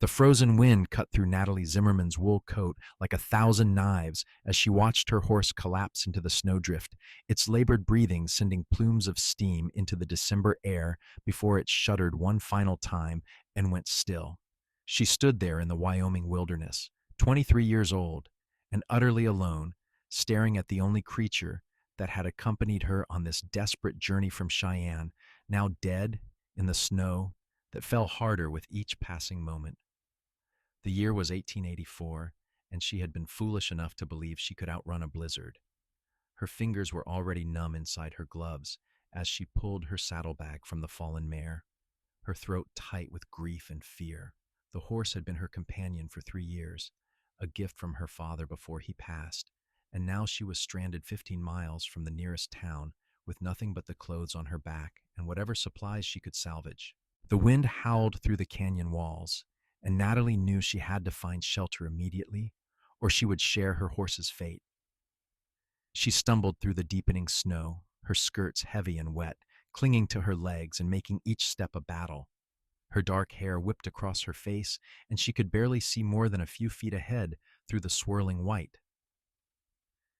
The frozen wind cut through Natalie Zimmerman's wool coat like 1,000 knives as she watched her horse collapse into the snowdrift, its labored breathing sending plumes of steam into the December air before it shuddered one final time and went still. She stood there in the Wyoming wilderness, 23 years old, and utterly alone, staring at the only creature that had accompanied her on this desperate journey from Cheyenne, now dead in the snow that fell harder with each passing moment. The year was 1884, and she had been foolish enough to believe she could outrun a blizzard. Her fingers were already numb inside her gloves as she pulled her saddlebag from the fallen mare, her throat tight with grief and fear. The horse had been her companion for 3 years, a gift from her father before he passed, and now she was stranded 15 miles from the nearest town with nothing but the clothes on her back and whatever supplies she could salvage. The wind howled through the canyon walls, and Natalie knew she had to find shelter immediately, or she would share her horse's fate. She stumbled through the deepening snow, her skirts heavy and wet, clinging to her legs and making each step a battle. Her dark hair whipped across her face, and she could barely see more than a few feet ahead through the swirling white.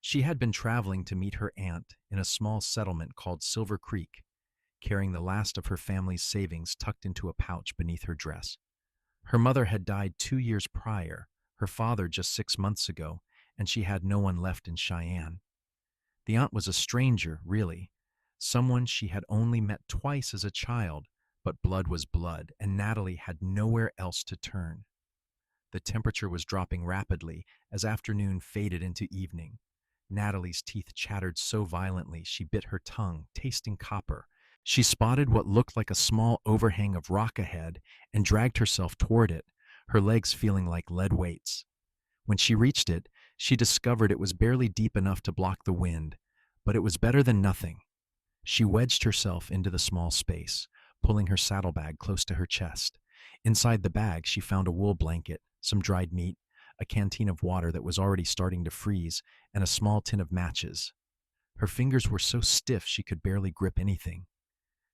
She had been traveling to meet her aunt in a small settlement called Silver Creek, carrying the last of her family's savings tucked into a pouch beneath her dress. Her mother had died 2 years prior, her father just 6 months ago, and she had no one left in Cheyenne. The aunt was a stranger, really, someone she had only met twice as a child, but blood was blood, and Natalie had nowhere else to turn. The temperature was dropping rapidly as afternoon faded into evening. Natalie's teeth chattered so violently she bit her tongue, tasting copper. She spotted what looked like a small overhang of rock ahead and dragged herself toward it, her legs feeling like lead weights. When she reached it, she discovered it was barely deep enough to block the wind, but it was better than nothing. She wedged herself into the small space, pulling her saddlebag close to her chest. Inside the bag, she found a wool blanket, some dried meat, a canteen of water that was already starting to freeze, and a small tin of matches. Her fingers were so stiff she could barely grip anything.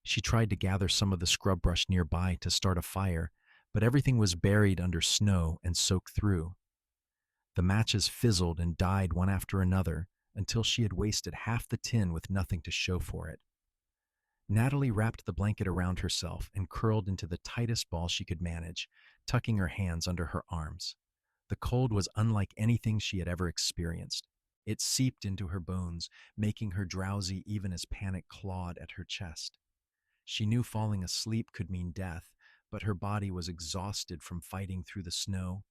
She tried to gather some of the scrub brush nearby to start a fire, but everything was buried under snow and soaked through. The matches fizzled and died one after another until she had wasted half the tin with nothing to show for it. Natalie wrapped the blanket around herself and curled into the tightest ball she could manage, tucking her hands under her arms. The cold was unlike anything she had ever experienced. It seeped into her bones, making her drowsy even as panic clawed at her chest. She knew falling asleep could mean death, but her body was exhausted from fighting through the snow,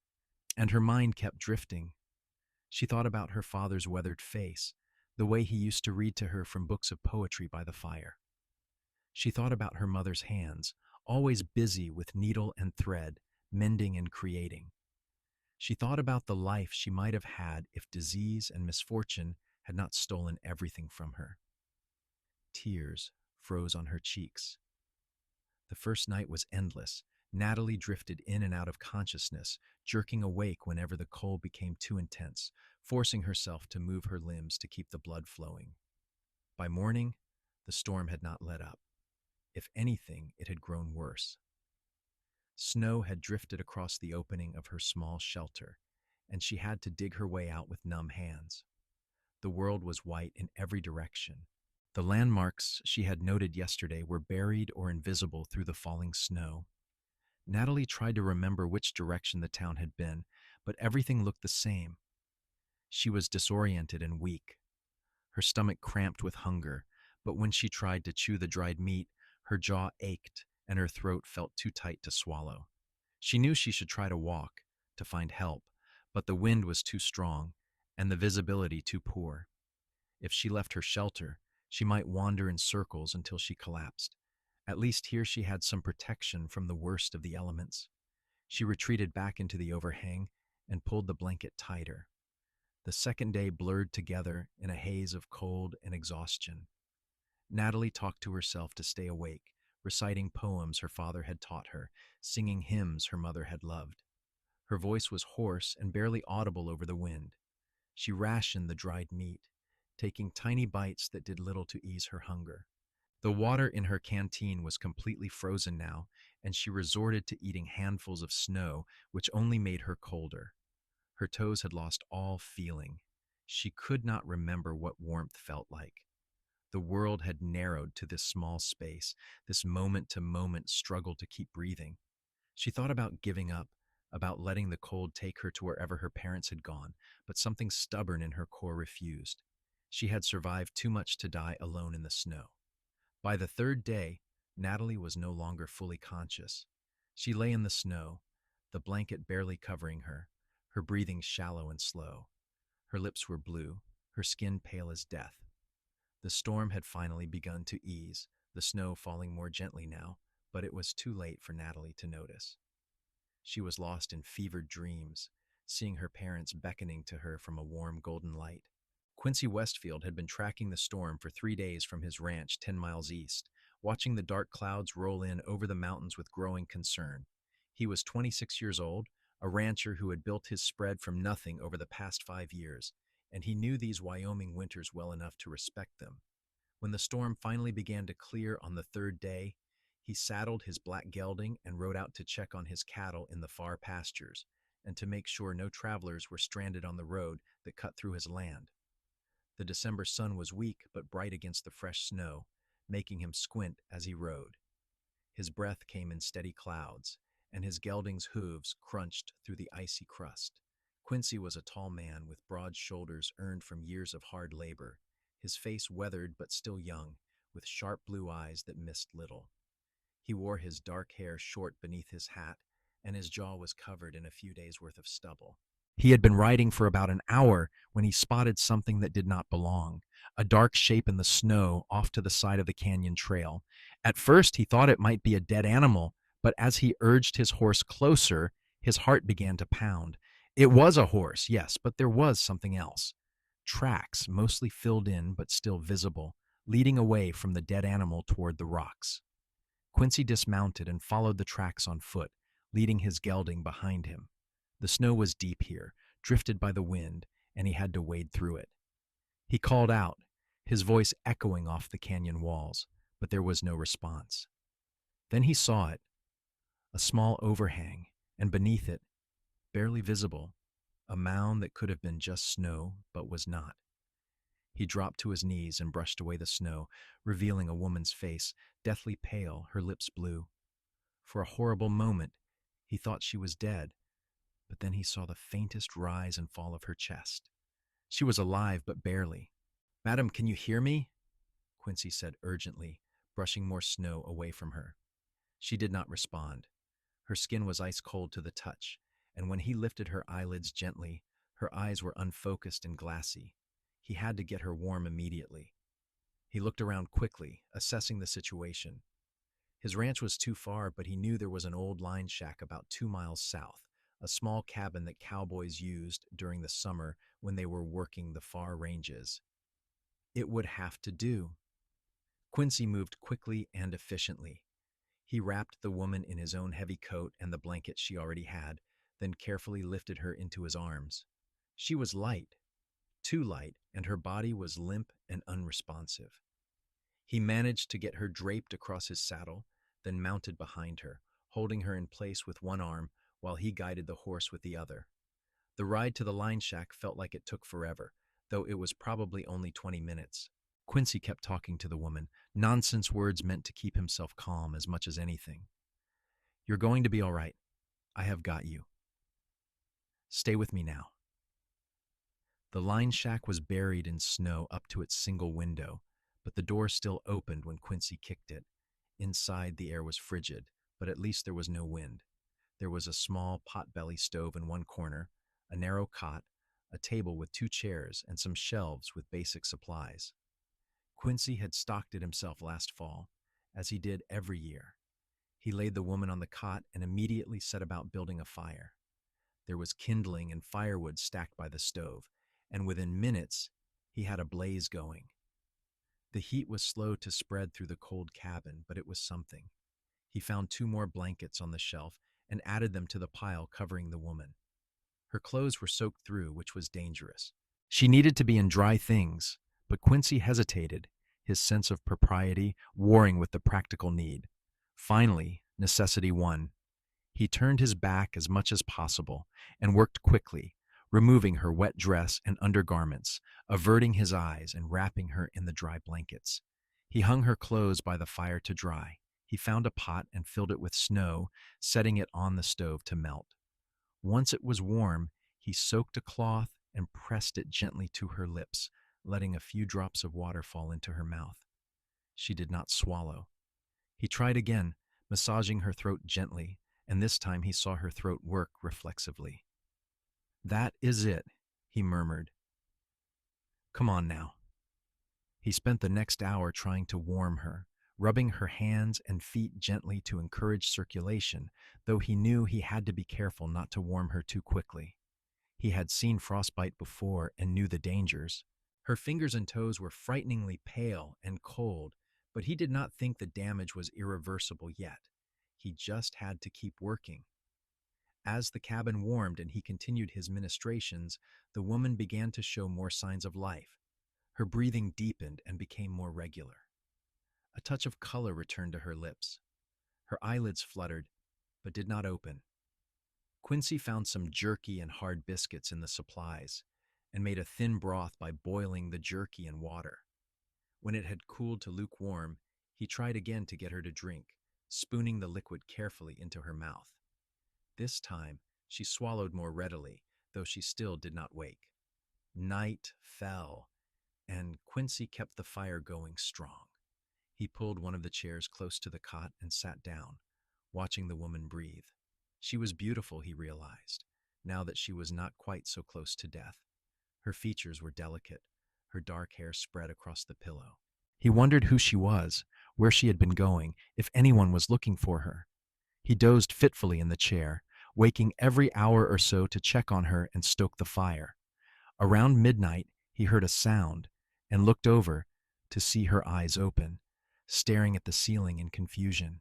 and her mind kept drifting. She thought about her father's weathered face, the way he used to read to her from books of poetry by the fire. She thought about her mother's hands, always busy with needle and thread, mending and creating. She thought about the life she might have had if disease and misfortune had not stolen everything from her. Tears froze on her cheeks. The first night was endless. Natalie drifted in and out of consciousness, jerking awake whenever the cold became too intense, forcing herself to move her limbs to keep the blood flowing. By morning, the storm had not let up. If anything, it had grown worse. Snow had drifted across the opening of her small shelter, and she had to dig her way out with numb hands. The world was white in every direction. The landmarks she had noted yesterday were buried or invisible through the falling snow. Natalie tried to remember which direction the town had been, but everything looked the same. She was disoriented and weak. Her stomach cramped with hunger, but when she tried to chew the dried meat, her jaw ached and her throat felt too tight to swallow. She knew she should try to walk, to find help, but the wind was too strong and the visibility too poor. If she left her shelter, she might wander in circles until she collapsed. At least here she had some protection from the worst of the elements. She retreated back into the overhang and pulled the blanket tighter. The second day blurred together in a haze of cold and exhaustion. Natalie talked to herself to stay awake, reciting poems her father had taught her, singing hymns her mother had loved. Her voice was hoarse and barely audible over the wind. She rationed the dried meat, taking tiny bites that did little to ease her hunger. The water in her canteen was completely frozen now, and she resorted to eating handfuls of snow, which only made her colder. Her toes had lost all feeling. She could not remember what warmth felt like. The world had narrowed to this small space, this moment to moment struggle to keep breathing. She thought about giving up, about letting the cold take her to wherever her parents had gone, but something stubborn in her core refused. She had survived too much to die alone in the snow. By the third day, Natalie was no longer fully conscious. She lay in the snow, the blanket barely covering her, her breathing shallow and slow. Her lips were blue, her skin pale as death. The storm had finally begun to ease, the snow falling more gently now, but it was too late for Natalie to notice. She was lost in fevered dreams, seeing her parents beckoning to her from a warm golden light. Quincy Westfield had been tracking the storm for 3 days from his ranch 10 miles east, watching the dark clouds roll in over the mountains with growing concern. He was 26 years old, a rancher who had built his spread from nothing over the past 5 years, and he knew these Wyoming winters well enough to respect them. When the storm finally began to clear on the third day, he saddled his black gelding and rode out to check on his cattle in the far pastures, and to make sure no travelers were stranded on the road that cut through his land. The December sun was weak but bright against the fresh snow, making him squint as he rode. His breath came in steady clouds, and his gelding's hooves crunched through the icy crust. Quincy was a tall man with broad shoulders earned from years of hard labor, his face weathered but still young, with sharp blue eyes that missed little. He wore his dark hair short beneath his hat, and his jaw was covered in a few days' worth of stubble. He had been riding for about an hour when he spotted something that did not belong, a dark shape in the snow off to the side of the canyon trail. At first, he thought it might be a dead animal, but as he urged his horse closer, his heart began to pound. It was a horse, yes, but there was something else. Tracks, mostly filled in but still visible, leading away from the dead animal toward the rocks. Quincy dismounted and followed the tracks on foot, leading his gelding behind him. The snow was deep here, drifted by the wind, and he had to wade through it. He called out, his voice echoing off the canyon walls, but there was no response. Then he saw it, a small overhang, and beneath it, barely visible, a mound that could have been just snow, but was not. He dropped to his knees and brushed away the snow, revealing a woman's face, deathly pale, her lips blue. For a horrible moment, he thought she was dead, but then he saw the faintest rise and fall of her chest. She was alive, but barely. "Madam, can you hear me?" Quincy said urgently, brushing more snow away from her. She did not respond. Her skin was ice cold to the touch, and when he lifted her eyelids gently, her eyes were unfocused and glassy. He had to get her warm immediately. He looked around quickly, assessing the situation. His ranch was too far, but he knew there was an old line shack about 2 miles south, a small cabin that cowboys used during the summer when they were working the far ranges. It would have to do. Quincy moved quickly and efficiently. He wrapped the woman in his own heavy coat and the blanket she already had, then carefully lifted her into his arms. She was light, too light, and her body was limp and unresponsive. He managed to get her draped across his saddle, then mounted behind her, holding her in place with one arm while he guided the horse with the other. The ride to the line shack felt like it took forever, though it was probably only 20 minutes. Quincy kept talking to the woman, nonsense words meant to keep himself calm as much as anything. "You're going to be all right. I have got you. Stay with me now." The line shack was buried in snow up to its single window, but the door still opened when Quincy kicked it. Inside, the air was frigid, but at least there was no wind. There was a small pot-belly stove in one corner, a narrow cot, a table with 2 chairs, and some shelves with basic supplies. Quincy had stocked it himself last fall, as he did every year. He laid the woman on the cot and immediately set about building a fire. There was kindling and firewood stacked by the stove, and within minutes, he had a blaze going. The heat was slow to spread through the cold cabin, but it was something. He found 2 more blankets on the shelf and added them to the pile covering the woman. Her clothes were soaked through, which was dangerous. She needed to be in dry things, but Quincy hesitated, his sense of propriety warring with the practical need. Finally, necessity won. He turned his back as much as possible and worked quickly, removing her wet dress and undergarments, averting his eyes and wrapping her in the dry blankets. He hung her clothes by the fire to dry. He found a pot and filled it with snow, setting it on the stove to melt. Once it was warm, he soaked a cloth and pressed it gently to her lips, letting a few drops of water fall into her mouth. She did not swallow. He tried again, massaging her throat gently, and this time he saw her throat work reflexively. "That is it," he murmured. "Come on now." He spent the next hour trying to warm her, rubbing her hands and feet gently to encourage circulation, though he knew he had to be careful not to warm her too quickly. He had seen frostbite before and knew the dangers. Her fingers and toes were frighteningly pale and cold, but he did not think the damage was irreversible yet. He just had to keep working. As the cabin warmed and he continued his ministrations, the woman began to show more signs of life. Her breathing deepened and became more regular. A touch of color returned to her lips. Her eyelids fluttered, but did not open. Quincy found some jerky and hard biscuits in the supplies and made a thin broth by boiling the jerky in water. When it had cooled to lukewarm, he tried again to get her to drink, spooning the liquid carefully into her mouth. This time, she swallowed more readily, though she still did not wake. Night fell, and Quincy kept the fire going strong. He pulled one of the chairs close to the cot and sat down, watching the woman breathe. She was beautiful, he realized, now that she was not quite so close to death. Her features were delicate, her dark hair spread across the pillow. He wondered who she was, where she had been going, if anyone was looking for her. He dozed fitfully in the chair, waking every hour or so to check on her and stoke the fire. Around midnight, he heard a sound and looked over to see her eyes open, staring at the ceiling in confusion.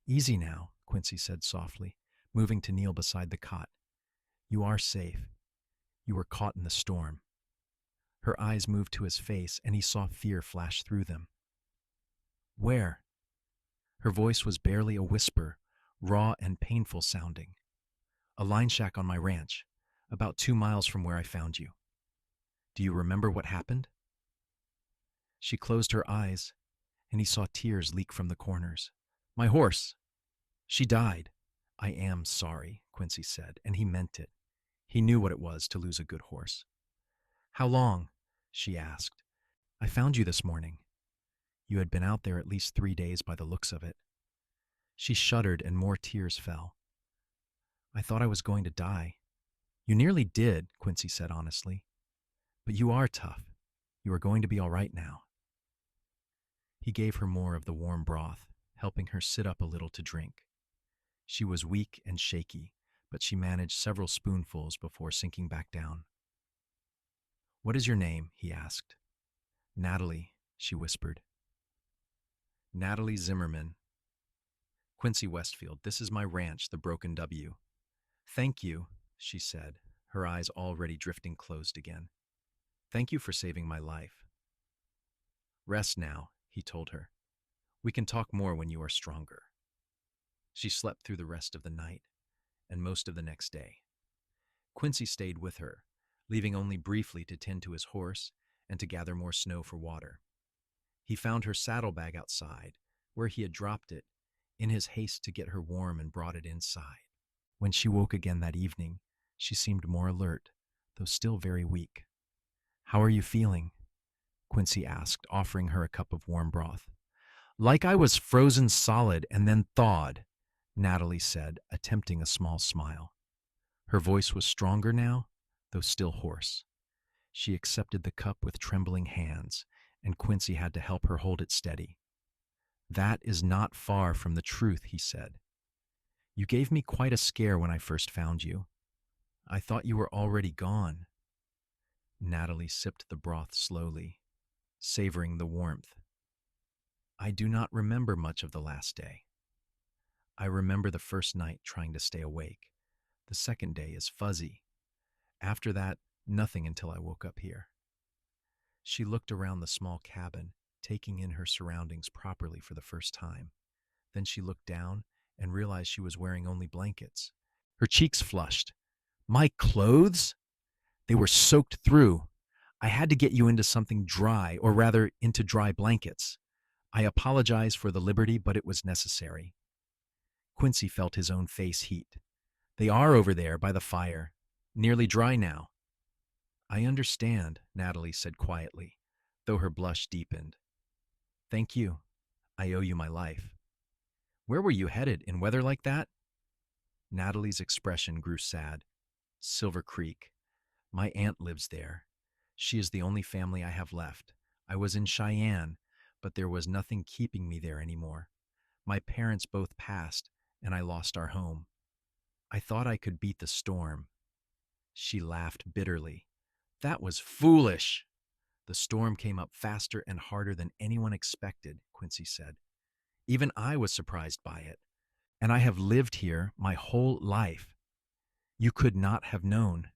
"Easy now," Quincy said softly, moving to kneel beside the cot. "You are safe. You were caught in the storm." Her eyes moved to his face, and he saw fear flash through them. "Where?" Her voice was barely a whisper, raw and painful sounding. "A line shack on my ranch, about 2 miles from where I found you. Do you remember what happened?" She closed her eyes, and he saw tears leak from the corners. "My horse. She died." "I am sorry," Quincy said, and he meant it. He knew what it was to lose a good horse. "How long?" she asked. "I found you this morning. You had been out there at least 3 days by the looks of it." She shuddered and more tears fell. "I thought I was going to die." "You nearly did," Quincy said honestly. "But you are tough. You are going to be all right now." He gave her more of the warm broth, helping her sit up a little to drink. She was weak and shaky, but she managed several spoonfuls before sinking back down. "What is your name?" he asked. "Natalie," she whispered. "Natalie Zimmerman." "Quincy Westfield, this is my ranch, the Broken W." "Thank you," she said, her eyes already drifting closed again. "Thank you for saving my life." "Rest now," he told her. "We can talk more when you are stronger." She slept through the rest of the night and most of the next day. Quincy stayed with her, leaving only briefly to tend to his horse and to gather more snow for water. He found her saddlebag outside, where he had dropped it, in his haste to get her warm, and brought it inside. When she woke again that evening, she seemed more alert, though still very weak. "How are you feeling?" Quincy asked, offering her a cup of warm broth. "Like I was frozen solid and then thawed," Natalie said, attempting a small smile. Her voice was stronger now, though still hoarse. She accepted the cup with trembling hands, and Quincy had to help her hold it steady. "That is not far from the truth," he said. "You gave me quite a scare when I first found you. I thought you were already gone." Natalie sipped the broth slowly, savoring the warmth. "I do not remember much of the last day. I remember the first night trying to stay awake. The second day is fuzzy. After that, nothing until I woke up here." She looked around the small cabin, taking in her surroundings properly for the first time. Then she looked down and realized she was wearing only blankets. Her cheeks flushed. My clothes? They were soaked through. I had to get you into something dry, or rather, into dry blankets. I apologize for the liberty, but it was necessary. Quincy felt his own face heat. They are over there by the fire, nearly dry now. I understand, Natalie said quietly, though her blush deepened. Thank you. I owe you my life. Where were you headed in weather like that? Natalie's expression grew sad. Silver Creek. My aunt lives there. She is the only family I have left. I was in Cheyenne, but there was nothing keeping me there anymore. My parents both passed, and I lost our home. I thought I could beat the storm. She laughed bitterly. That was foolish. The storm came up faster and harder than anyone expected, Quincy said. Even I was surprised by it. And I have lived here my whole life. You could not have known.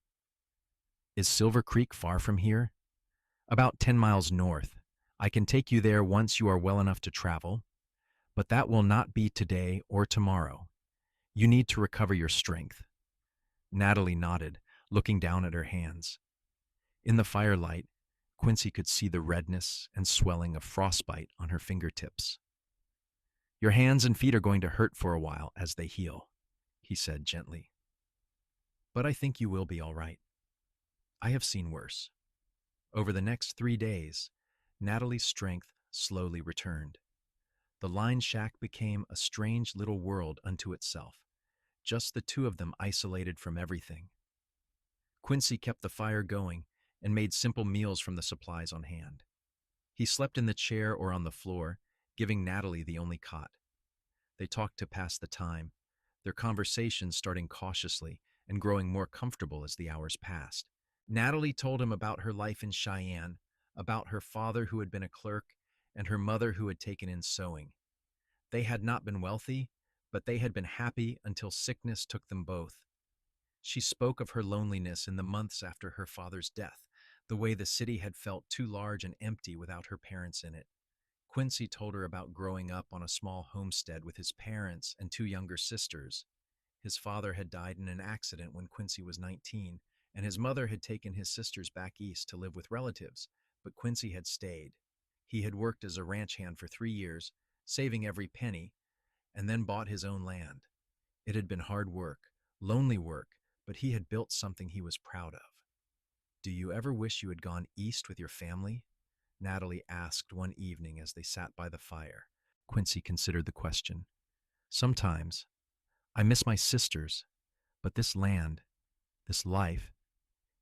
Is Silver Creek far from here? About 10 miles north. I can take you there once you are well enough to travel, but that will not be today or tomorrow. You need to recover your strength. Natalie nodded, looking down at her hands. In the firelight, Quincy could see the redness and swelling of frostbite on her fingertips. Your hands and feet are going to hurt for a while as they heal, he said gently. But I think you will be all right. I have seen worse. Over the next 3 days, Natalie's strength slowly returned. The line shack became a strange little world unto itself, just the two of them isolated from everything. Quincy kept the fire going and made simple meals from the supplies on hand. He slept in the chair or on the floor, giving Natalie the only cot. They talked to pass the time, their conversations starting cautiously and growing more comfortable as the hours passed. Natalie told him about her life in Cheyenne, about her father who had been a clerk, and her mother who had taken in sewing. They had not been wealthy, but they had been happy until sickness took them both. She spoke of her loneliness in the months after her father's death, the way the city had felt too large and empty without her parents in it. Quincy told her about growing up on a small homestead with his parents and 2 younger sisters. His father had died in an accident when Quincy was 19, and his mother had taken his sisters back east to live with relatives, but Quincy had stayed. He had worked as a ranch hand for 3 years, saving every penny, and then bought his own land. It had been hard work, lonely work, but he had built something he was proud of. Do you ever wish you had gone east with your family? Natalie asked one evening as they sat by the fire. Quincy considered the question. Sometimes. I miss my sisters, but this land, this life,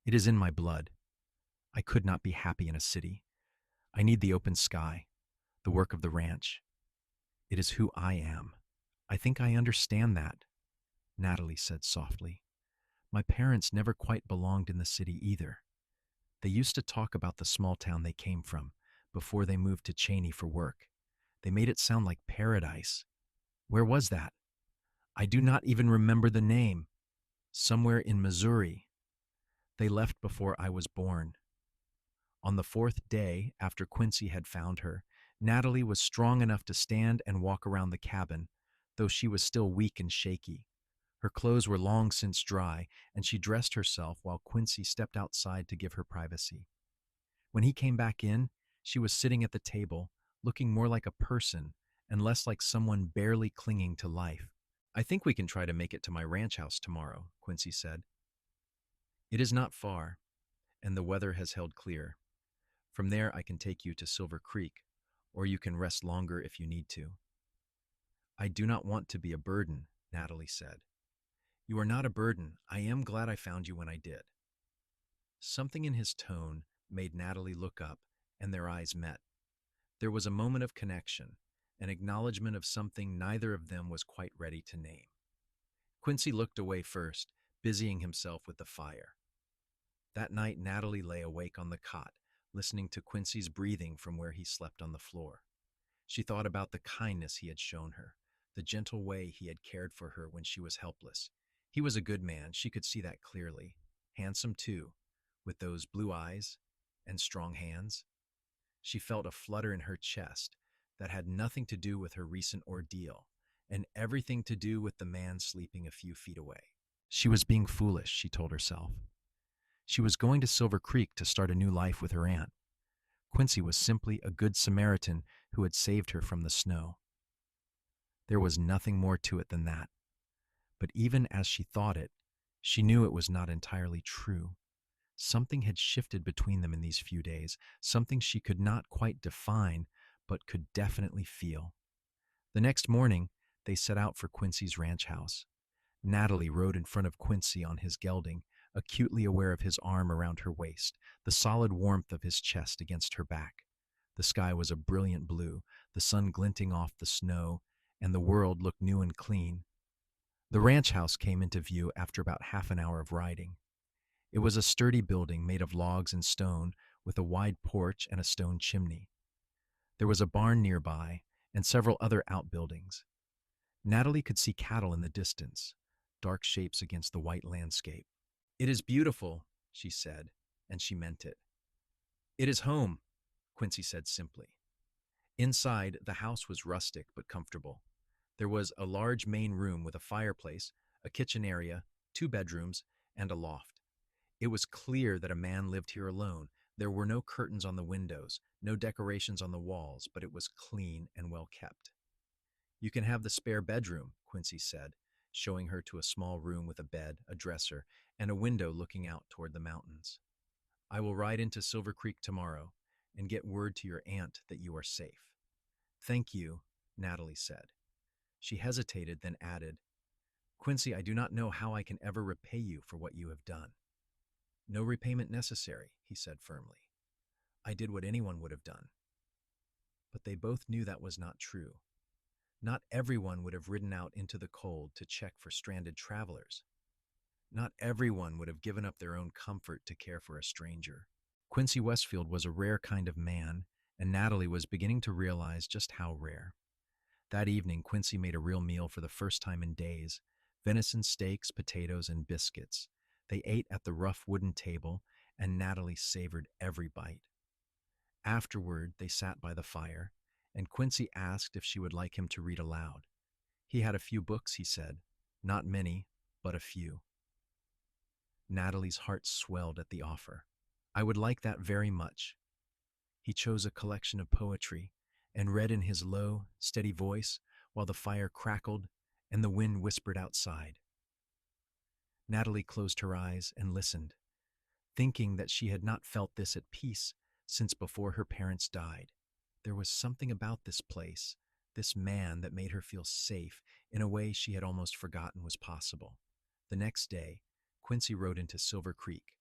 it is in my blood. I could not be happy in a city. I need the open sky, the work of the ranch. It is who I am. I think I understand that, Natalie said softly. My parents never quite belonged in the city either. They used to talk about the small town they came from before they moved to Cheney for work. They made it sound like paradise. Where was that? I do not even remember the name. Somewhere in Missouri. They left before I was born. On the 4th day after Quincy had found her, Natalie was strong enough to stand and walk around the cabin, though she was still weak and shaky. Her clothes were long since dry, and she dressed herself while Quincy stepped outside to give her privacy. When he came back in, she was sitting at the table, looking more like a person and less like someone barely clinging to life. I think we can try to make it to my ranch house tomorrow, Quincy said. It is not far, and the weather has held clear. From there I can take you to Silver Creek, or you can rest longer if you need to. I do not want to be a burden, Natalie said. You are not a burden. I am glad I found you when I did. Something in his tone made Natalie look up, and their eyes met. There was a moment of connection, an acknowledgement of something neither of them was quite ready to name. Quincy looked away first, busying himself with the fire. That night, Natalie lay awake on the cot, listening to Quincy's breathing from where he slept on the floor. She thought about the kindness he had shown her, the gentle way he had cared for her when she was helpless. He was a good man, she could see that clearly. Handsome, too, with those blue eyes and strong hands. She felt a flutter in her chest that had nothing to do with her recent ordeal and everything to do with the man sleeping a few feet away. She was being foolish, she told herself. She was going to Silver Creek to start a new life with her aunt. Quincy was simply a good Samaritan who had saved her from the snow. There was nothing more to it than that. But even as she thought it, she knew it was not entirely true. Something had shifted between them in these few days, something she could not quite define, but could definitely feel. The next morning, they set out for Quincy's ranch house. Natalie rode in front of Quincy on his gelding, acutely aware of his arm around her waist, the solid warmth of his chest against her back. The sky was a brilliant blue, the sun glinting off the snow, and the world looked new and clean. The ranch house came into view after about half an hour of riding. It was a sturdy building made of logs and stone, with a wide porch and a stone chimney. There was a barn nearby, and several other outbuildings. Natalie could see cattle in the distance, dark shapes against the white landscape. "It is beautiful," she said, and she meant it. "It is home," Quincy said simply. Inside, the house was rustic but comfortable. There was a large main room with a fireplace, a kitchen area, 2 bedrooms, and a loft. It was clear that a man lived here alone. There were no curtains on the windows, no decorations on the walls, but it was clean and well kept. "You can have the spare bedroom," Quincy said, showing her to a small room with a bed, a dresser, and a window looking out toward the mountains. "I will ride into Silver Creek tomorrow and get word to your aunt that you are safe." "Thank you," Natalie said. She hesitated, then added, "Quincy, I do not know how I can ever repay you for what you have done." "No repayment necessary," he said firmly. "I did what anyone would have done." But they both knew that was not true. Not everyone would have ridden out into the cold to check for stranded travelers. Not everyone would have given up their own comfort to care for a stranger. Quincy Westfield was a rare kind of man, and Natalie was beginning to realize just how rare. That evening, Quincy made a real meal for the first time in days: venison steaks, potatoes, and biscuits. They ate at the rough wooden table, and Natalie savored every bite. Afterward, they sat by the fire, and Quincy asked if she would like him to read aloud. He had a few books, he said. Not many, but a few. Natalie's heart swelled at the offer. "I would like that very much." He chose a collection of poetry and read in his low, steady voice while the fire crackled and the wind whispered outside. Natalie closed her eyes and listened, thinking that she had not felt this at peace since before her parents died. There was something about this place, this man, that made her feel safe in a way she had almost forgotten was possible. The next day, Quincy rode into Silver Creek,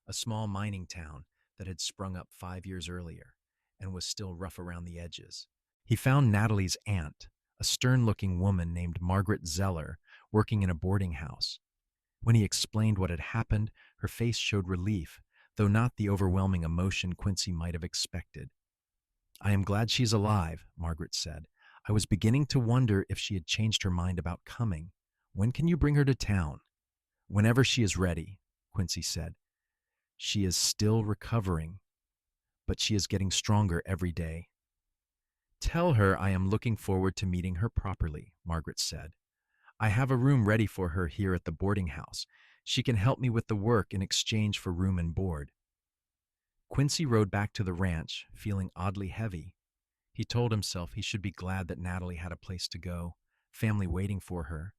a small mining town that had sprung up 5 years earlier and was still rough around the edges. He found Natalie's aunt, a stern-looking woman named Margaret Zeller, working in a boarding house. When he explained what had happened, her face showed relief, though not the overwhelming emotion Quincy might have expected. "I am glad she's alive," Margaret said. "I was beginning to wonder if she had changed her mind about coming. When can you bring her to town?" "Whenever she is ready," Quincy said. "She is still recovering, but she is getting stronger every day." "Tell her I am looking forward to meeting her properly," Margaret said. "I have a room ready for her here at the boarding house. She can help me with the work in exchange for room and board." Quincy rode back to the ranch, feeling oddly heavy. He told himself he should be glad that Natalie had a place to go, family waiting for her,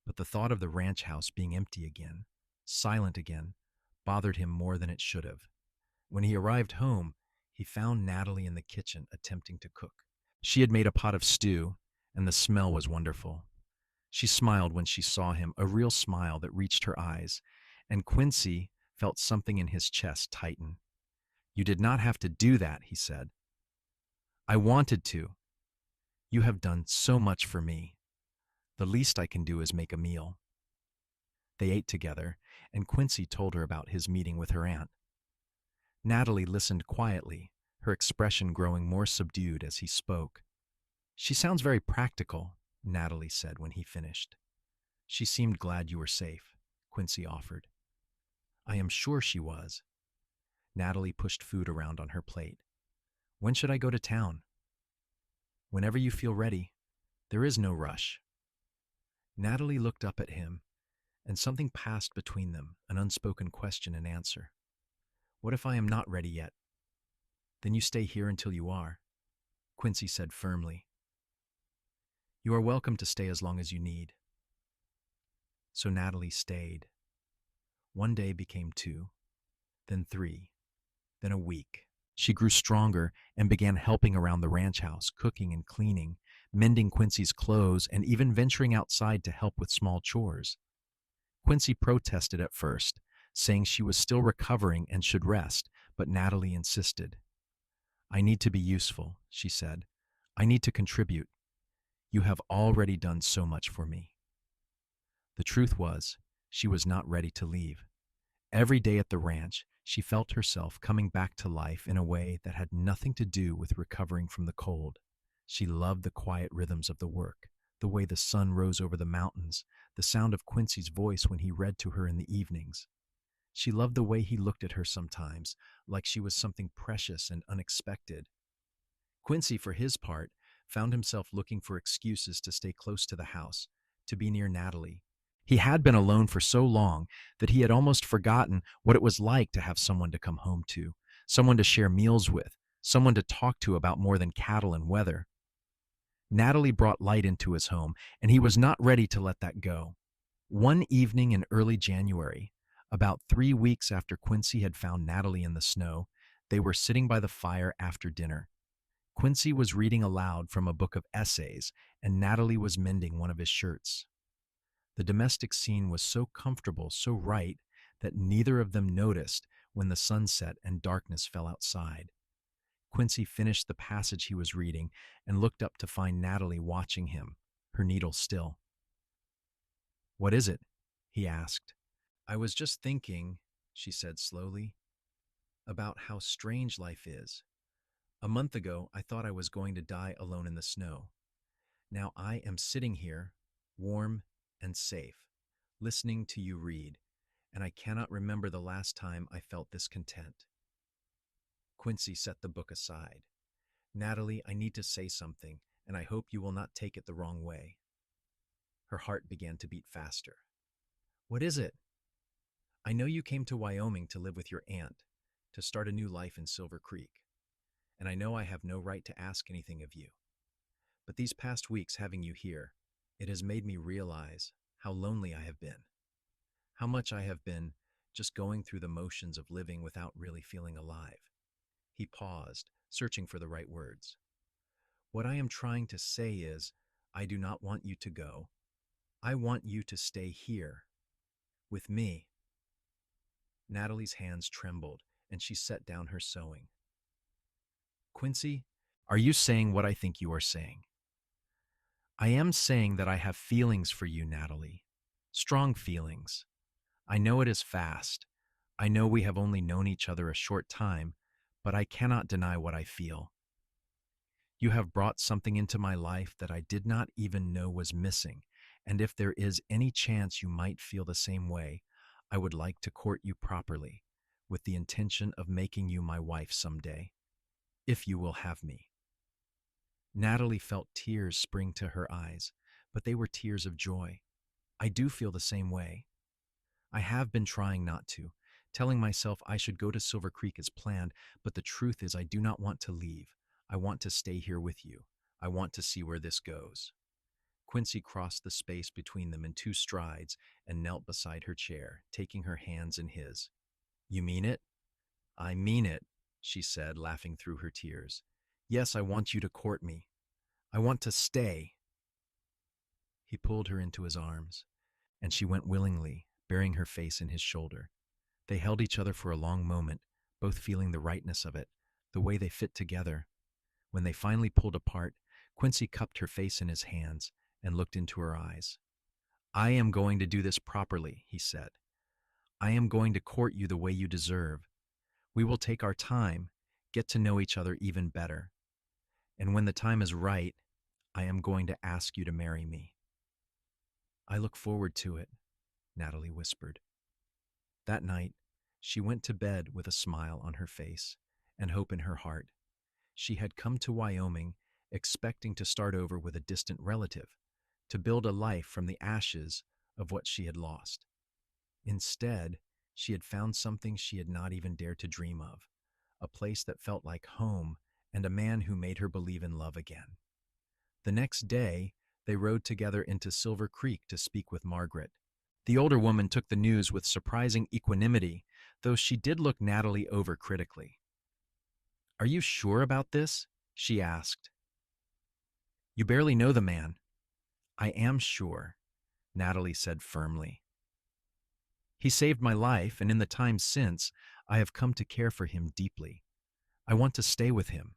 but the thought of the ranch house being empty again, silent again, bothered him more than it should have. When he arrived home, he found Natalie in the kitchen attempting to cook. She had made a pot of stew, and the smell was wonderful. She smiled when she saw him, a real smile that reached her eyes, and Quincy felt something in his chest tighten. "You did not have to do that," he said. "I wanted to. You have done so much for me. The least I can do is make a meal." They ate together, and Quincy told her about his meeting with her aunt. Natalie listened quietly, her expression growing more subdued as he spoke. "She sounds very practical," Natalie said when he finished. "She seemed glad you were safe," Quincy offered. "I am sure she was." Natalie pushed food around on her plate. When should I go to town? Whenever you feel ready. There is no rush. Natalie looked up at him, and something passed between them, an unspoken question and answer. What if I am not ready yet? Then you stay here until you are, Quincy said firmly. You are welcome to stay as long as you need. So Natalie stayed. One day became 2, then 3, then a week. She grew stronger and began helping around the ranch house, cooking and cleaning, mending Quincy's clothes, and even venturing outside to help with small chores. Quincy protested at first, saying she was still recovering and should rest, but Natalie insisted. I need to be useful, she said. I need to contribute. You have already done so much for me. The truth was, she was not ready to leave. Every day at the ranch, she felt herself coming back to life in a way that had nothing to do with recovering from the cold. She loved the quiet rhythms of the work, the way the sun rose over the mountains, the sound of Quincy's voice when he read to her in the evenings. She loved the way he looked at her sometimes, like she was something precious and unexpected. Quincy, for his part, found himself looking for excuses to stay close to the house, to be near Natalie. He had been alone for so long that he had almost forgotten what it was like to have someone to come home to, someone to share meals with, someone to talk to about more than cattle and weather. Natalie brought light into his home, and he was not ready to let that go. One evening in early January, about 3 weeks after Quincy had found Natalie in the snow, they were sitting by the fire after dinner. Quincy was reading aloud from a book of essays, and Natalie was mending one of his shirts. The domestic scene was so comfortable, so right, that neither of them noticed when the sun set and darkness fell outside. Quincy finished the passage he was reading and looked up to find Natalie watching him, her needle still. What is it? He asked. I was just thinking, she said slowly, about how strange life is. A month ago, I thought I was going to die alone in the snow. Now I am sitting here, warm and safe, listening to you read, and I cannot remember the last time I felt this content. Quincy set the book aside. Natalie, I need to say something, and I hope you will not take it the wrong way. Her heart began to beat faster. What is it? I know you came to Wyoming to live with your aunt, to start a new life in Silver Creek, and I know I have no right to ask anything of you. But these past weeks having you here, it has made me realize how lonely I have been, how much I have been just going through the motions of living without really feeling alive. He paused, searching for the right words. What I am trying to say is, I do not want you to go. I want you to stay here, with me. Natalie's hands trembled, and she set down her sewing. Quincy, are you saying what I think you are saying? I am saying that I have feelings for you, Natalie. Strong feelings. I know it is fast. I know we have only known each other a short time, but I cannot deny what I feel. You have brought something into my life that I did not even know was missing, and if there is any chance you might feel the same way, I would like to court you properly, with the intention of making you my wife someday, if you will have me. Natalie felt tears spring to her eyes, but they were tears of joy. I do feel the same way. I have been trying not to, telling myself I should go to Silver Creek as planned, but the truth is I do not want to leave. I want to stay here with you. I want to see where this goes. Quincy crossed the space between them in 2 strides and knelt beside her chair, taking her hands in his. You mean it? I mean it, she said, laughing through her tears. Yes, I want you to court me. I want to stay. He pulled her into his arms, and she went willingly, burying her face in his shoulder. They held each other for a long moment, both feeling the rightness of it, the way they fit together. When they finally pulled apart, Quincy cupped her face in his hands and looked into her eyes. I am going to do this properly, he said. I am going to court you the way you deserve. We will take our time, get to know each other even better. And when the time is right, I am going to ask you to marry me. I look forward to it, Natalie whispered. That night, she went to bed with a smile on her face and hope in her heart. She had come to Wyoming expecting to start over with a distant relative, to build a life from the ashes of what she had lost. Instead, she had found something she had not even dared to dream of, a place that felt like home and a man who made her believe in love again. The next day, they rode together into Silver Creek to speak with Margaret. The older woman took the news with surprising equanimity, though she did look Natalie over critically. "Are you sure about this?" she asked. "You barely know the man." "I am sure," Natalie said firmly. "He saved my life, and in the time since, I have come to care for him deeply. I want to stay with him."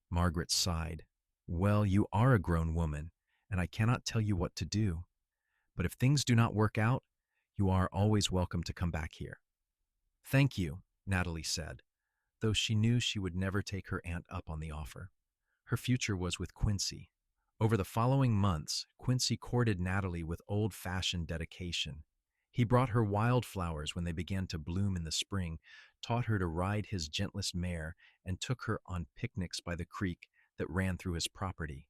Margaret sighed. "Well, you are a grown woman, and I cannot tell you what to do. But if things do not work out, you are always welcome to come back here." "Thank you," Natalie said, though she knew she would never take her aunt up on the offer. Her future was with Quincy. Over the following months, Quincy courted Natalie with old-fashioned dedication. He brought her wildflowers when they began to bloom in the spring, taught her to ride his gentlest mare, and took her on picnics by the creek that ran through his property.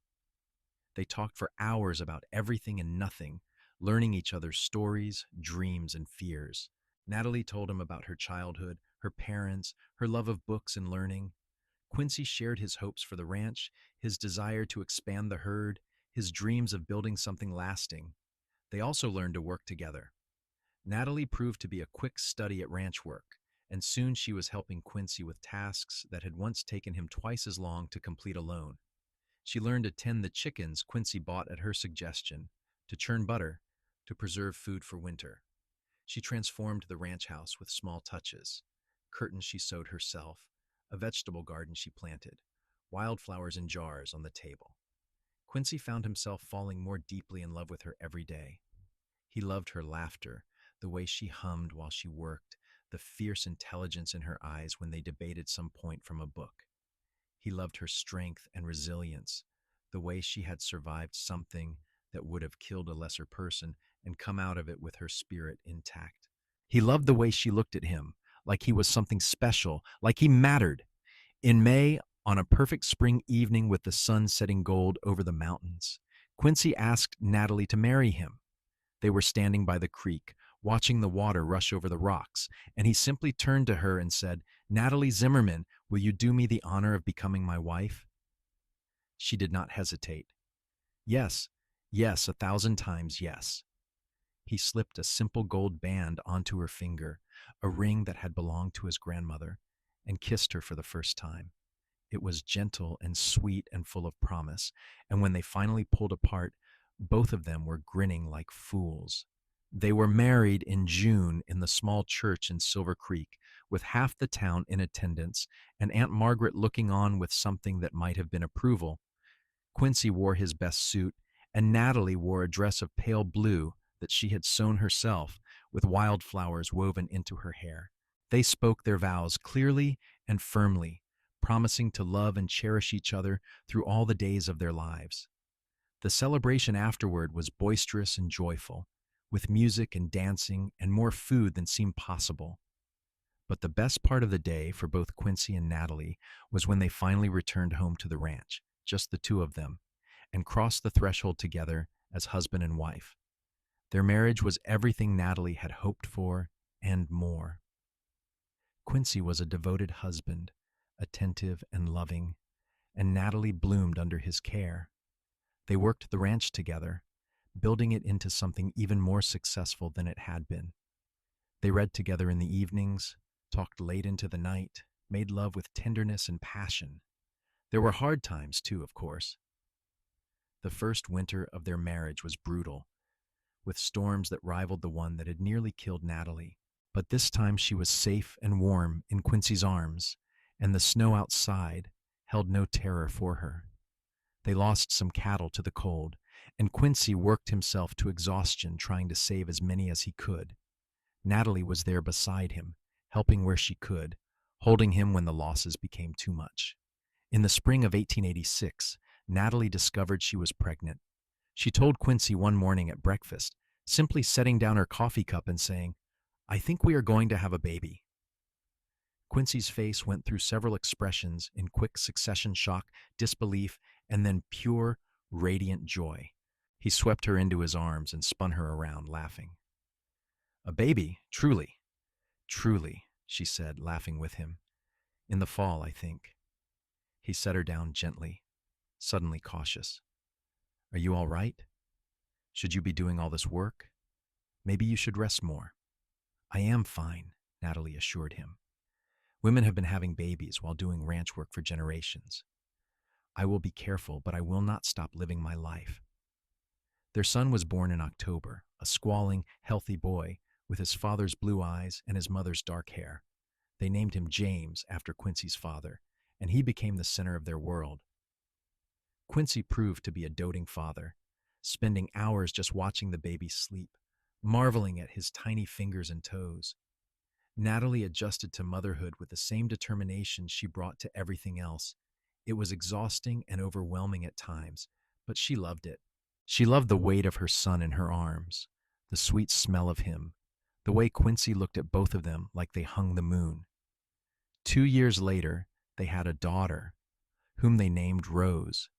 They talked for hours about everything and nothing, learning each other's stories, dreams, and fears. Natalie told him about her childhood, her parents, her love of books and learning. Quincy shared his hopes for the ranch, his desire to expand the herd, his dreams of building something lasting. They also learned to work together. Natalie proved to be a quick study at ranch work, and soon she was helping Quincy with tasks that had once taken him twice as long to complete alone. She learned to tend the chickens Quincy bought at her suggestion, to churn butter, to preserve food for winter. She transformed the ranch house with small touches: curtains she sewed herself, a vegetable garden she planted, wildflowers in jars on the table. Quincy found himself falling more deeply in love with her every day. He loved her laughter, the way she hummed while she worked, the fierce intelligence in her eyes when they debated some point from a book. He loved her strength and resilience, the way she had survived something that would have killed a lesser person and come out of it with her spirit intact. He loved the way she looked at him, like he was something special, like he mattered. In May, on a perfect spring evening with the sun setting gold over the mountains, Quincy asked Natalie to marry him. They were standing by the creek, watching the water rush over the rocks, and he simply turned to her and said, "Natalie Zimmerman, will you do me the honor of becoming my wife?" She did not hesitate. "Yes, yes, 1,000 times yes." He slipped a simple gold band onto her finger, a ring that had belonged to his grandmother, and kissed her for the first time. It was gentle and sweet and full of promise, and when they finally pulled apart, both of them were grinning like fools. They were married in June in the small church in Silver Creek, with half the town in attendance and Aunt Margaret looking on with something that might have been approval. Quincy wore his best suit, and Natalie wore a dress of pale blue that she had sewn herself, with wildflowers woven into her hair. They spoke their vows clearly and firmly, promising to love and cherish each other through all the days of their lives. The celebration afterward was boisterous and joyful, with music and dancing and more food than seemed possible. But the best part of the day for both Quincy and Natalie was when they finally returned home to the ranch, just the two of them, and crossed the threshold together as husband and wife. Their marriage was everything Natalie had hoped for and more. Quincy was a devoted husband, attentive and loving, and Natalie bloomed under his care. They worked the ranch together, building it into something even more successful than it had been. They read together in the evenings, talked late into the night, made love with tenderness and passion. There were hard times, too, of course. The first winter of their marriage was brutal, with storms that rivaled the one that had nearly killed Natalie. But this time she was safe and warm in Quincy's arms, and the snow outside held no terror for her. They lost some cattle to the cold, and Quincy worked himself to exhaustion trying to save as many as he could. Natalie was there beside him, helping where she could, holding him when the losses became too much. In the spring of 1886, Natalie discovered she was pregnant. She told Quincy one morning at breakfast, simply setting down her coffee cup and saying, "I think we are going to have a baby." Quincy's face went through several expressions in quick succession: shock, disbelief, and then pure, radiant joy. He swept her into his arms and spun her around, laughing. A baby, truly, truly, she said, laughing with him. In the fall, I think. He set her down gently, suddenly cautious. Are you all right? Should you be doing all this work? Maybe you should rest more. I am fine, Natalie assured him. Women have been having babies while doing ranch work for generations. I will be careful, but I will not stop living my life. Their son was born in October, a squalling, healthy boy with his father's blue eyes and his mother's dark hair. They named him James after Quincy's father, and he became the center of their world. Quincy proved to be a doting father, spending hours just watching the baby sleep, marveling at his tiny fingers and toes. Natalie adjusted to motherhood with the same determination she brought to everything else. It was exhausting and overwhelming at times, but she loved it. She loved the weight of her son in her arms, the sweet smell of him, the way Quincy looked at both of them like they hung the moon. 2 years later, they had a daughter, whom they named Rose.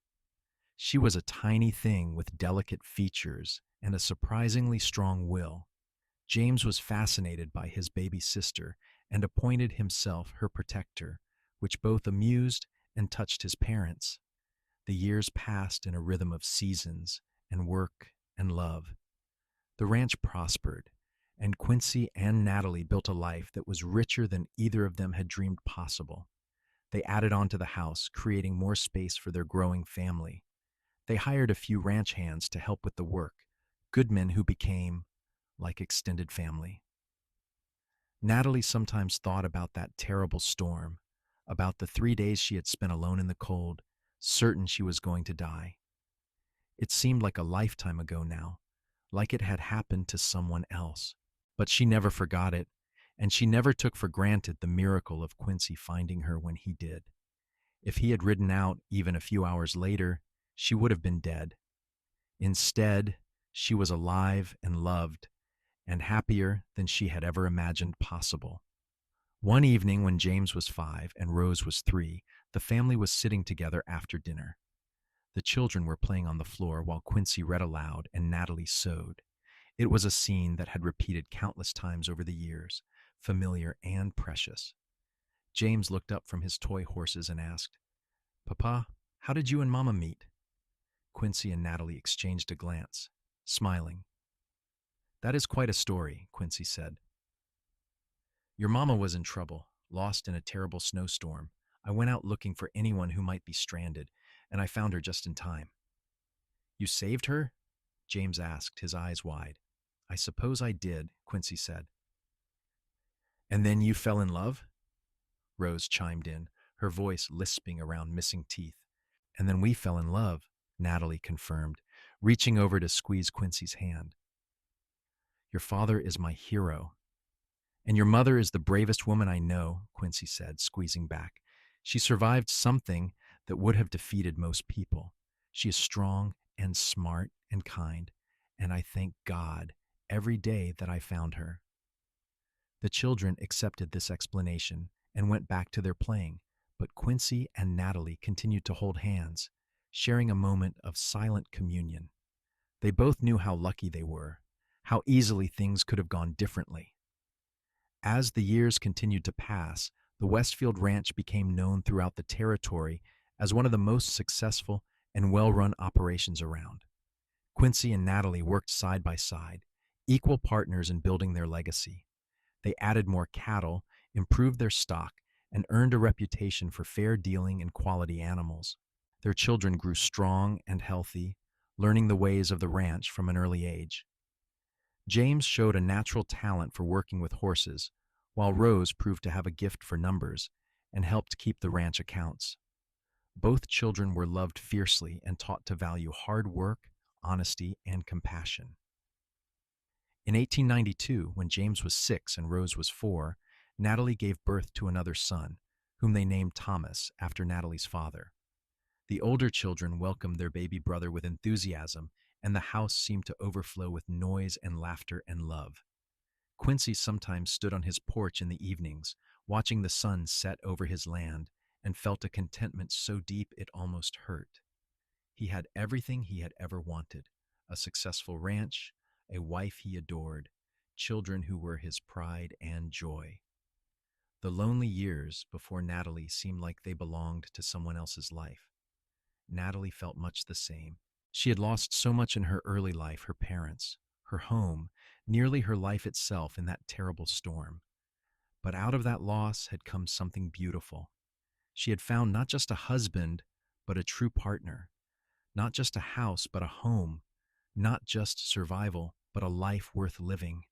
She was a tiny thing with delicate features and a surprisingly strong will. James was fascinated by his baby sister and appointed himself her protector, which both amused and touched his parents. The years passed in a rhythm of seasons and work and love. The ranch prospered, and Quincy and Natalie built a life that was richer than either of them had dreamed possible. They added on to the house, creating more space for their growing family. They hired a few ranch hands to help with the work, good men who became like extended family. Natalie sometimes thought about that terrible storm, about the 3 days she had spent alone in the cold, certain she was going to die. It seemed like a lifetime ago now, like it had happened to someone else. But she never forgot it, and she never took for granted the miracle of Quincy finding her when he did. If he had ridden out even a few hours later, she would have been dead. Instead, she was alive and loved, and happier than she had ever imagined possible. One evening when James was 5 and Rose was 3, the family was sitting together after dinner. The children were playing on the floor while Quincy read aloud and Natalie sewed. It was a scene that had repeated countless times over the years, familiar and precious. James looked up from his toy horses and asked, "Papa, how did you and Mama meet?" Quincy and Natalie exchanged a glance, smiling. "That is quite a story," Quincy said. "Your mama was in trouble, lost in a terrible snowstorm. I went out looking for anyone who might be stranded, and I found her just in time." "You saved her?" James asked, his eyes wide. "I suppose I did," Quincy said. "And then you fell in love?" Rose chimed in, her voice lisping around missing teeth. "And then we fell in love," Natalie confirmed, reaching over to squeeze Quincy's hand. "Your father is my hero. And your mother is the bravest woman I know," Quincy said, squeezing back. "She survived something that would have defeated most people. She is strong and smart and kind, and I thank God every day that I found her." The children accepted this explanation and went back to their playing, but Quincy and Natalie continued to hold hands, sharing a moment of silent communion. They both knew how lucky they were, how easily things could have gone differently. As the years continued to pass, the Westfield Ranch became known throughout the territory as one of the most successful and well-run operations around. Quincy and Natalie worked side by side, equal partners in building their legacy. They added more cattle, improved their stock, and earned a reputation for fair dealing and quality animals. Their children grew strong and healthy, learning the ways of the ranch from an early age. James showed a natural talent for working with horses, while Rose proved to have a gift for numbers and helped keep the ranch accounts. Both children were loved fiercely and taught to value hard work, honesty, and compassion. In 1892, when James was 6 and Rose was 4, Natalie gave birth to another son, whom they named Thomas after Natalie's father. The older children welcomed their baby brother with enthusiasm, and the house seemed to overflow with noise and laughter and love. Quincy sometimes stood on his porch in the evenings, watching the sun set over his land, and felt a contentment so deep it almost hurt. He had everything he had ever wanted: a successful ranch, a wife he adored, children who were his pride and joy. The lonely years before Natalie seemed like they belonged to someone else's life. Natalie felt much the same. She had lost so much in her early life: her parents, her home, nearly her life itself in that terrible storm. But out of that loss had come something beautiful. She had found not just a husband, but a true partner. Not just a house, but a home. Not just survival, but a life worth living.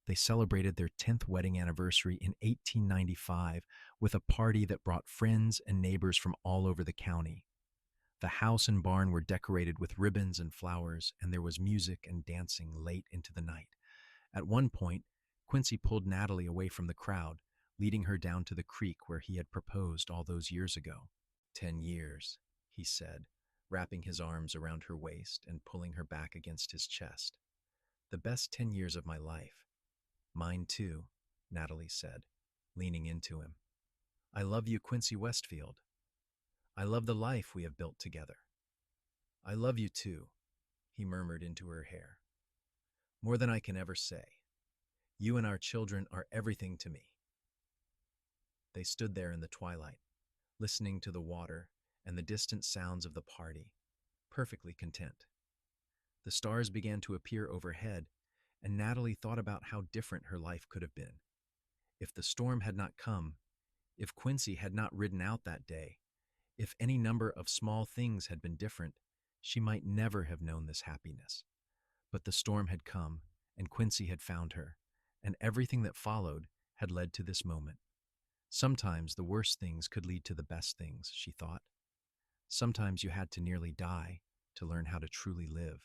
They celebrated their 10th wedding anniversary in 1895 with a party that brought friends and neighbors from all over the county. The house and barn were decorated with ribbons and flowers, and there was music and dancing late into the night. At one point, Quincy pulled Natalie away from the crowd, leading her down to the creek where he had proposed all those years ago. 10 years, he said, wrapping his arms around her waist and pulling her back against his chest. The best 10 years of my life. Mine too, Natalie said, leaning into him. I love you, Quincy Westfield. I love the life we have built together. I love you too, he murmured into her hair. More than I can ever say. You and our children are everything to me. They stood there in the twilight, listening to the water and the distant sounds of the party, perfectly content. The stars began to appear overhead, and Natalie thought about how different her life could have been. If the storm had not come, if Quincy had not ridden out that day, if any number of small things had been different, she might never have known this happiness. But the storm had come, and Quincy had found her, and everything that followed had led to this moment. Sometimes the worst things could lead to the best things, she thought. Sometimes you had to nearly die to learn how to truly live.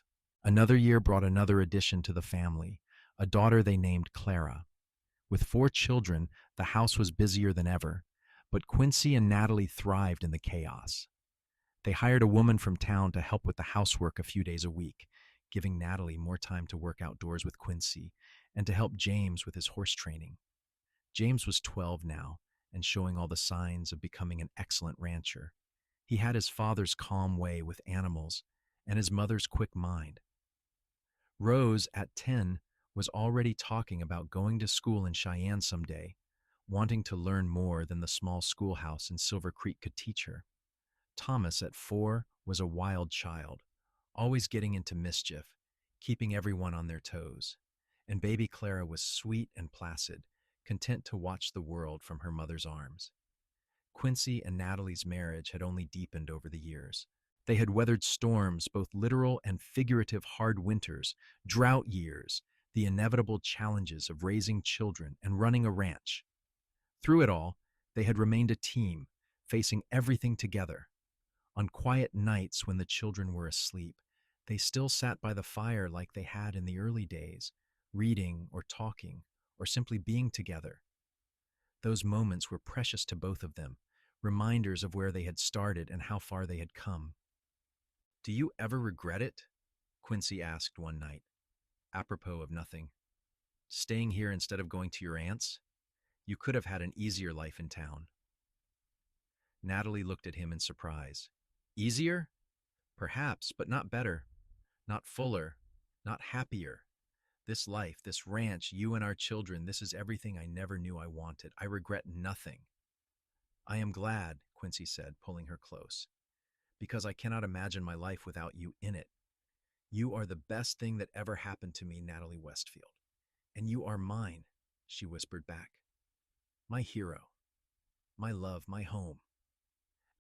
Another year brought another addition to the family, a daughter they named Clara. With 4 children, the house was busier than ever, but Quincy and Natalie thrived in the chaos. They hired a woman from town to help with the housework a few days a week, giving Natalie more time to work outdoors with Quincy and to help James with his horse training. James was 12 now and showing all the signs of becoming an excellent rancher. He had his father's calm way with animals and his mother's quick mind. Rose, at 10, was already talking about going to school in Cheyenne someday, wanting to learn more than the small schoolhouse in Silver Creek could teach her. Thomas, at 4, was a wild child, always getting into mischief, keeping everyone on their toes. And baby Clara was sweet and placid, content to watch the world from her mother's arms. Quincy and Natalie's marriage had only deepened over the years. They had weathered storms, both literal and figurative hard winters, drought years, the inevitable challenges of raising children and running a ranch. Through it all, they had remained a team, facing everything together. On quiet nights when the children were asleep, they still sat by the fire like they had in the early days, reading or talking or simply being together. Those moments were precious to both of them, reminders of where they had started and how far they had come. "Do you ever regret it?" Quincy asked one night, apropos of nothing. "Staying here instead of going to your aunt's? You could have had an easier life in town." Natalie looked at him in surprise. "Easier? Perhaps, but not better. Not fuller. Not happier. This life, this ranch, you and our children, this is everything I never knew I wanted. I regret nothing." "I am glad," Quincy said, pulling her close, "because I cannot imagine my life without you in it. You are the best thing that ever happened to me, Natalie Westfield. And you are mine," she whispered back. "My hero. My love, my home."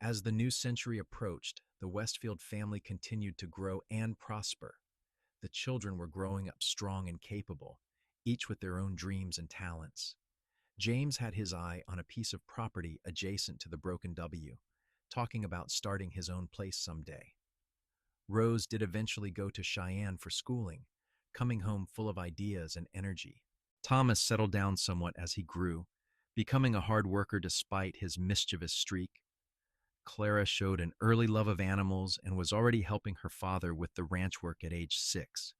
As the new century approached, the Westfield family continued to grow and prosper. The children were growing up strong and capable, each with their own dreams and talents. James had his eye on a piece of property adjacent to the Broken W, talking about starting his own place someday. Rose did eventually go to Cheyenne for schooling, coming home full of ideas and energy. Thomas settled down somewhat as he grew, becoming a hard worker despite his mischievous streak. Clara showed an early love of animals and was already helping her father with the ranch work at age 6.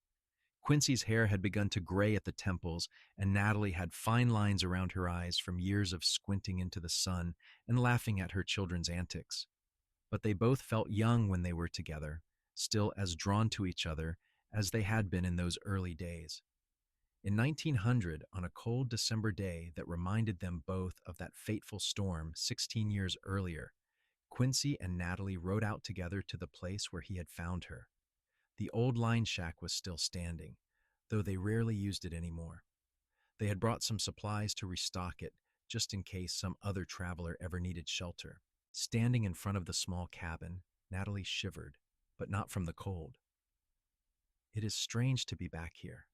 Quincy's hair had begun to gray at the temples, and Natalie had fine lines around her eyes from years of squinting into the sun and laughing at her children's antics. But they both felt young when they were together, still as drawn to each other as they had been in those early days. In 1900, on a cold December day that reminded them both of that fateful storm 16 years earlier, Quincy and Natalie rode out together to the place where he had found her. The old line shack was still standing, though they rarely used it anymore. They had brought some supplies to restock it, just in case some other traveler ever needed shelter. Standing in front of the small cabin, Natalie shivered, but not from the cold. It is strange to be back here.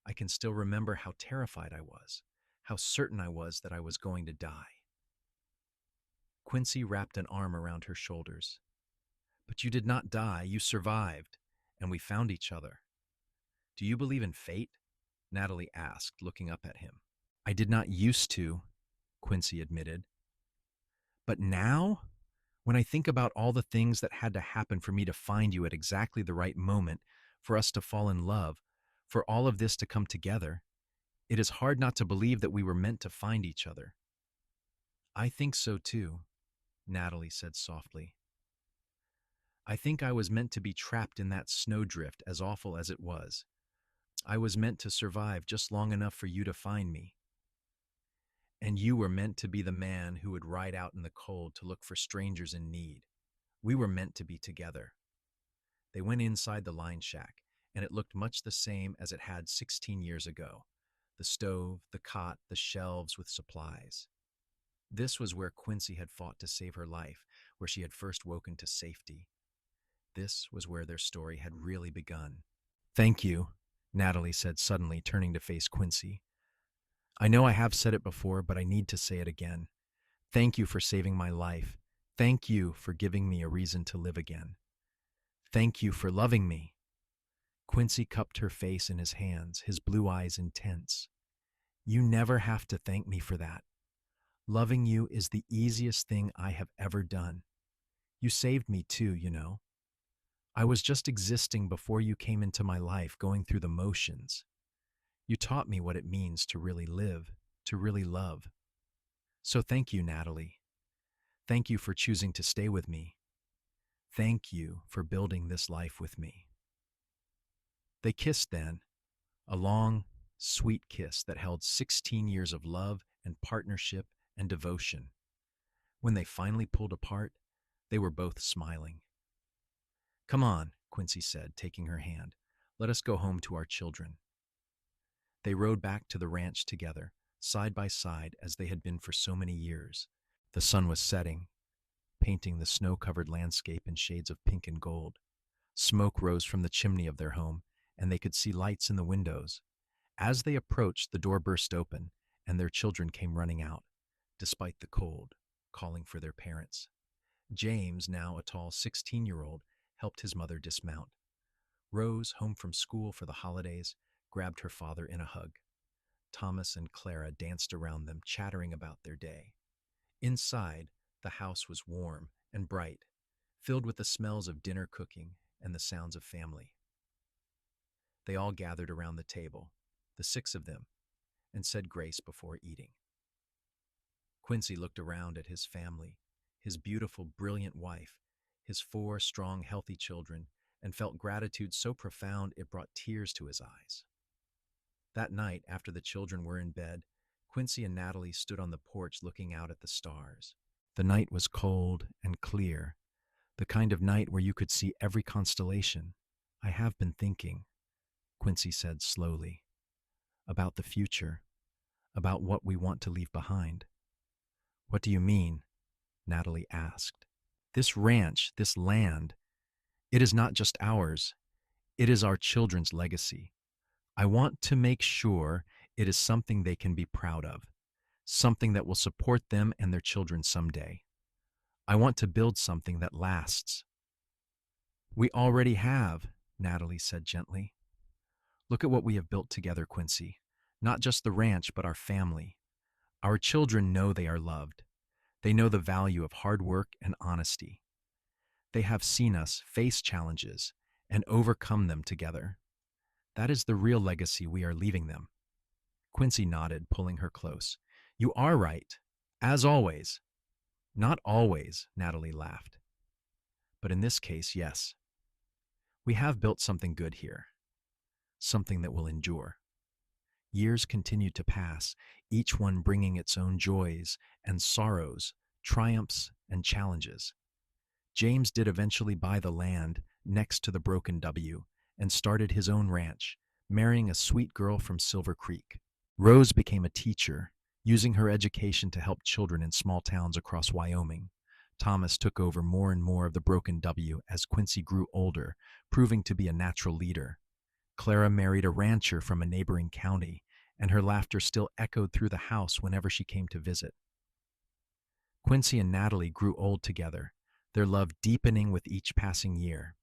I can still remember how terrified I was, how certain I was that I was going to die. Quincy wrapped an arm around her shoulders. But you did not die, you survived, and we found each other. Do you believe in fate? Natalie asked, looking up at him. I did not used to, Quincy admitted. But now, when I think about all the things that had to happen for me to find you at exactly the right moment, for us to fall in love, for all of this to come together, it is hard not to believe that we were meant to find each other. I think so too, Natalie said softly. I think I was meant to be trapped in that snowdrift, as awful as it was. I was meant to survive just long enough for you to find me. And you were meant to be the man who would ride out in the cold to look for strangers in need. We were meant to be together. They went inside the line shack, and it looked much the same as it had 16 years ago. The stove, the cot, the shelves with supplies. This was where Quincy had fought to save her life, where she had first woken to safety. This was where their story had really begun. Thank you, Natalie said suddenly, turning to face Quincy. I know I have said it before, but I need to say it again. Thank you for saving my life. Thank you for giving me a reason to live again. Thank you for loving me. Quincy cupped her face in his hands, his blue eyes intense. You never have to thank me for that. Loving you is the easiest thing I have ever done. You saved me too, you know. I was just existing before you came into my life, going through the motions. You taught me what it means to really live, to really love. So thank you, Natalie. Thank you for choosing to stay with me. Thank you for building this life with me. They kissed then, a long, sweet kiss that held 16 years of love and partnership and devotion. When they finally pulled apart, they were both smiling. Come on, Quincy said, taking her hand. Let us go home to our children. They rode back to the ranch together, side by side as they had been for so many years. The sun was setting, painting the snow-covered landscape in shades of pink and gold. Smoke rose from the chimney of their home, and they could see lights in the windows. As they approached, the door burst open, and their children came running out, despite the cold, calling for their parents. James, now a tall 16-year-old, helped his mother dismount. Rose, home from school for the holidays, grabbed her father in a hug. Thomas and Clara danced around them, chattering about their day. Inside, the house was warm and bright, filled with the smells of dinner cooking and the sounds of family. They all gathered around the table, the 6 of them, and said grace before eating. Quincy looked around at his family, his beautiful, brilliant wife, his 4 strong, healthy children, and felt gratitude so profound it brought tears to his eyes. That night, after the children were in bed, Quincy and Natalie stood on the porch looking out at the stars. The night was cold and clear, the kind of night where you could see every constellation. I have been thinking, Quincy said slowly, about the future, about what we want to leave behind. What do you mean? Natalie asked. This ranch, this land, it is not just ours. It is our children's legacy. I want to make sure it is something they can be proud of, something that will support them and their children someday. I want to build something that lasts. We already have, Natalie said gently. Look at what we have built together, Quincy. Not just the ranch, but our family. Our children know they are loved. They know the value of hard work and honesty. They have seen us face challenges and overcome them together. That is the real legacy we are leaving them. Quincy nodded, pulling her close. You are right. As always. Not always, Natalie laughed. But in this case, yes. We have built something good here. Something that will endure. Years continued to pass, each one bringing its own joys and sorrows, triumphs and challenges. James did eventually buy the land next to the Broken W and started his own ranch, marrying a sweet girl from Silver Creek. Rose became a teacher, using her education to help children in small towns across Wyoming. Thomas took over more and more of the Broken W as Quincy grew older, proving to be a natural leader. Clara married a rancher from a neighboring county, and her laughter still echoed through the house whenever she came to visit. Quincy and Natalie grew old together, their love deepening with each passing year.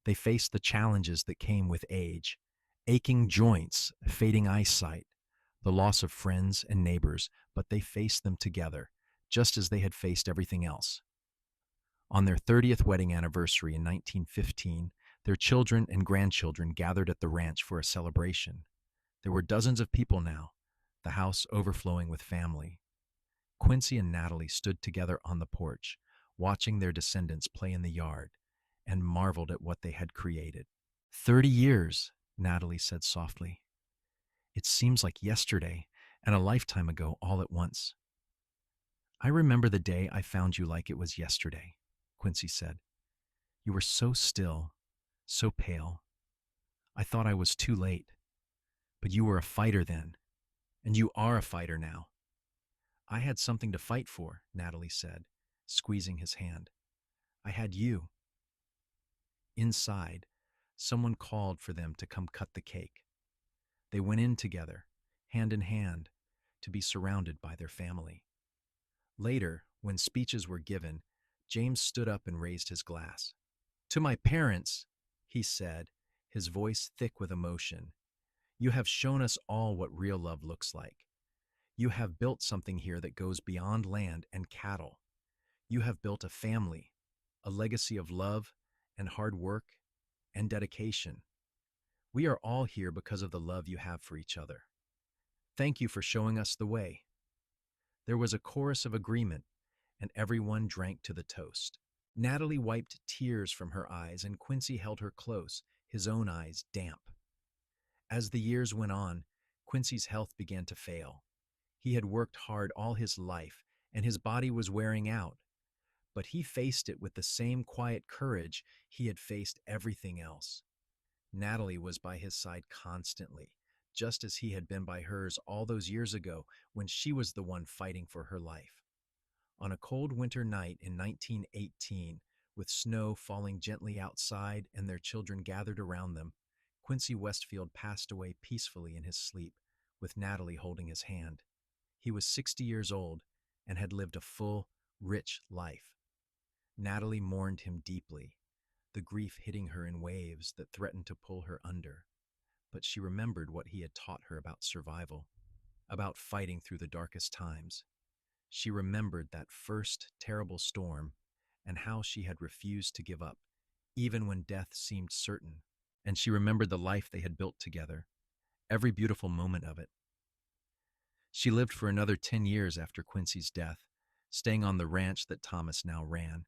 They faced the challenges that came with age: aching joints, fading eyesight, the loss of friends and neighbors, but they faced them together, just as they had faced everything else. On their 30th wedding anniversary in 1915, their children and grandchildren gathered at the ranch for a celebration. There were dozens of people now, the house overflowing with family. Quincy and Natalie stood together on the porch, watching their descendants play in the yard, and marveled at what they had created. 30 years, Natalie said softly. It seems like yesterday and a lifetime ago all at once. I remember the day I found you like it was yesterday, Quincy said. You were so still, so pale. I thought I was too late. But you were a fighter then, and you are a fighter now. I had something to fight for, Natalie said, squeezing his hand. I had you. Inside, someone called for them to come cut the cake. They went in together, hand in hand, to be surrounded by their family. Later, when speeches were given, James stood up and raised his glass. To my parents, he said, his voice thick with emotion, you have shown us all what real love looks like. You have built something here that goes beyond land and cattle. You have built a family, a legacy of love and hard work and dedication. We are all here because of the love you have for each other. Thank you for showing us the way. There was a chorus of agreement, and everyone drank to the toast. Natalie wiped tears from her eyes, and Quincy held her close, his own eyes damp. As the years went on, Quincy's health began to fail. He had worked hard all his life, and his body was wearing out. But he faced it with the same quiet courage he had faced everything else. Natalie was by his side constantly, just as he had been by hers all those years ago when she was the one fighting for her life. On a cold winter night in 1918, with snow falling gently outside and their children gathered around them, Quincy Westfield passed away peacefully in his sleep, with Natalie holding his hand. He was 60 years old and had lived a full, rich life. Natalie mourned him deeply, the grief hitting her in waves that threatened to pull her under. But she remembered what he had taught her about survival, about fighting through the darkest times. She remembered that first terrible storm and how she had refused to give up, even when death seemed certain. And she remembered the life they had built together, every beautiful moment of it. She lived for another 10 years after Quincy's death, staying on the ranch that Thomas now ran,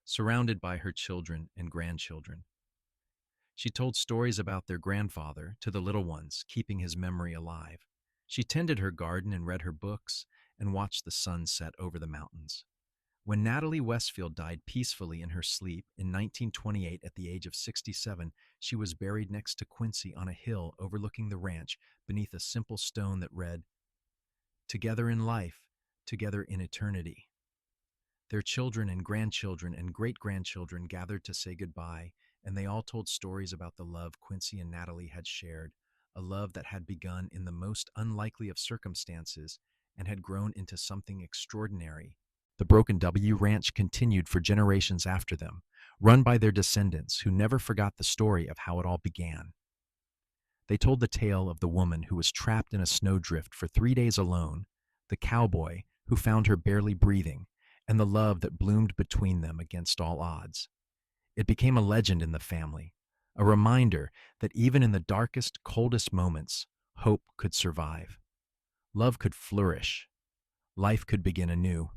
surrounded by her children and grandchildren. She told stories about their grandfather to the little ones, keeping his memory alive. She tended her garden and read her books and watched the sun set over the mountains. When Natalie Westfield died peacefully in her sleep in 1928 at the age of 67, she was buried next to Quincy on a hill overlooking the ranch beneath a simple stone that read, "Together in life, together in eternity." Their children and grandchildren and great-grandchildren gathered to say goodbye, and they all told stories about the love Quincy and Natalie had shared, a love that had begun in the most unlikely of circumstances and had grown into something extraordinary. The Broken W Ranch continued for generations after them, run by their descendants who never forgot the story of how it all began. They told the tale of the woman who was trapped in a snowdrift for 3 days alone, the cowboy who found her barely breathing, and the love that bloomed between them against all odds. It became a legend in the family, a reminder that even in the darkest, coldest moments, hope could survive, love could flourish, life could begin anew.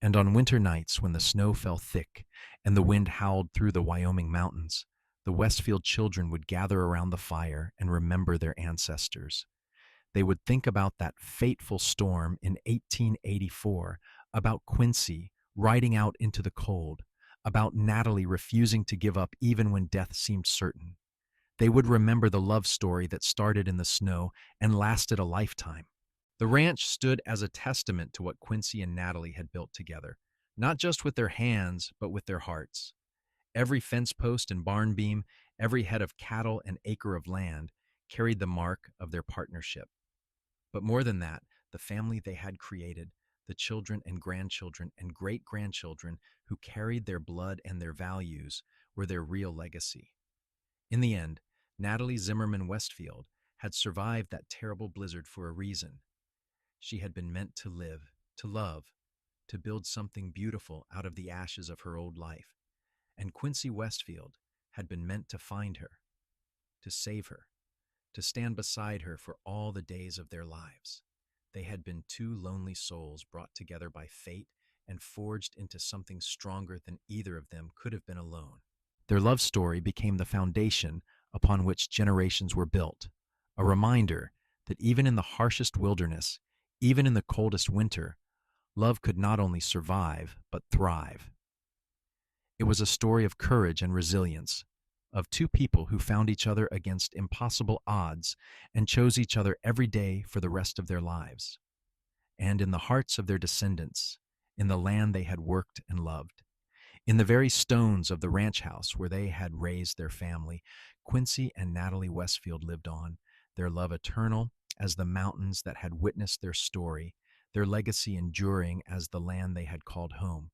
And on winter nights when the snow fell thick and the wind howled through the Wyoming mountains, the Westfield children would gather around the fire and remember their ancestors. They would think about that fateful storm in 1884, about Quincy riding out into the cold, about Natalie refusing to give up even when death seemed certain. They would remember the love story that started in the snow and lasted a lifetime. The ranch stood as a testament to what Quincy and Natalie had built together, not just with their hands, but with their hearts. Every fence post and barn beam, every head of cattle and acre of land carried the mark of their partnership. But more than that, the family they had created, the children and grandchildren and great grandchildren who carried their blood and their values, were their real legacy. In the end, Natalie Zimmerman Westfield had survived that terrible blizzard for a reason. She had been meant to live, to love, to build something beautiful out of the ashes of her old life. And Quincy Westfield had been meant to find her, to save her, to stand beside her for all the days of their lives. They had been two lonely souls brought together by fate and forged into something stronger than either of them could have been alone. Their love story became the foundation upon which generations were built, a reminder that even in the harshest wilderness, even in the coldest winter, love could not only survive, but thrive. It was a story of courage and resilience, of two people who found each other against impossible odds and chose each other every day for the rest of their lives. And in the hearts of their descendants, in the land they had worked and loved, in the very stones of the ranch house where they had raised their family, Quincy and Natalie Westfield lived on, their love eternal as the mountains that had witnessed their story, their legacy enduring as the land they had called home.